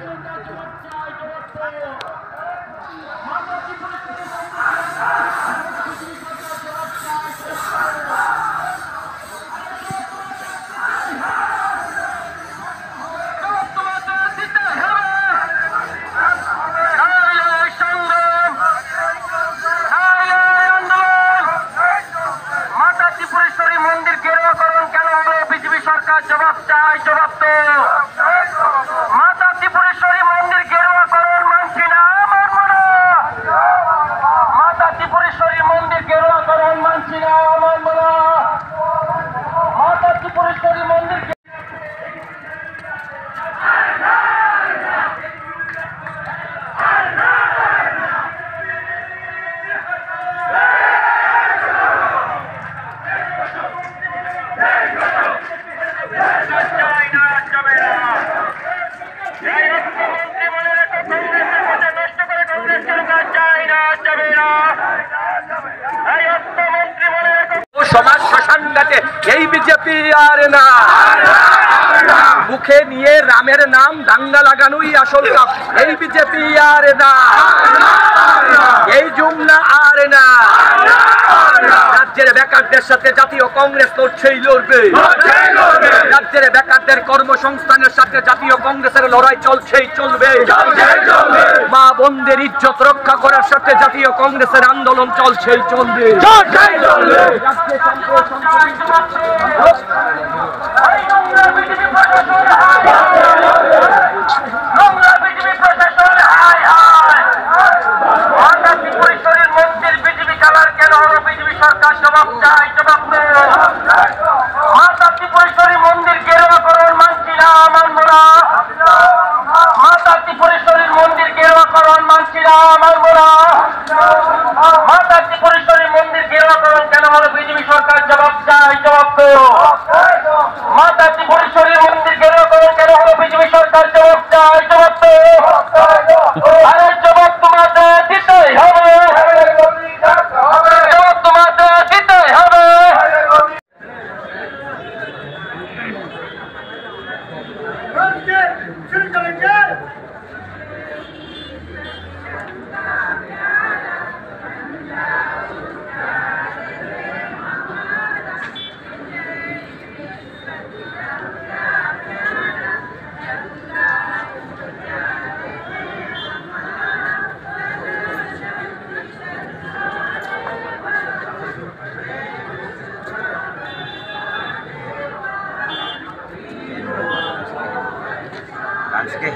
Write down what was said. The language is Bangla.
জবাব চাই, জবাব তো মাতা ত্রিপুরেশ্বরী মন্দির গেরুয়াকরণ মানছি না, মানব না। মাতা ত্রিপুরেশ্বরী মন্দির গেরুয়াকরণ মানছি না, মানব না। মাতা ত্রিপুরেশ্বরী মন্দির সমাজ শ্মশানঘাটে এই বিজেপি আর না, মুখে নিয়ে রামের নাম দাঙ্গা লাগানোই আসল কাজ। এই বিজেপি আর না, এই জুমলা আর না। রাজ্যের বেকারদের সাথে জাতীয় কংগ্রেস লড়ছেই লড়বে, রাজ্যের বেকারদের কর্মসংস্থানের সাথে জাতীয় কংগ্রেসের লড়াই চলছেই চলবে। মা বোনদের ইজ্জত রক্ষা করার সাথে জাতীয় কংগ্রেসের আন্দোলন চলছেই চলবে। সরকার জবাব চাই, জবাব মাতা ত্রিপুরেশ্বরী মন্দির গেরুয়াকরণ মানছি না, মানব না। মাতা ত্রিপুরেশ্বরীর মন্দির গেরুয়াকরণ মানছি না, মানব না। মাতা ত্রিপুরেশ্বরীর মন্দির গেরুয়াকরণ কেন হলো বিজেপি সরকার জবাব চাই, জবাব মাতা ত্রিপুরেশ্বরীর মন্দির গেরুয়াকরণ কেন হলো বিজেপি সরকার জবাব চাই, জবাব আরে জবাব তোমাদের দিতেই হবে। Así que es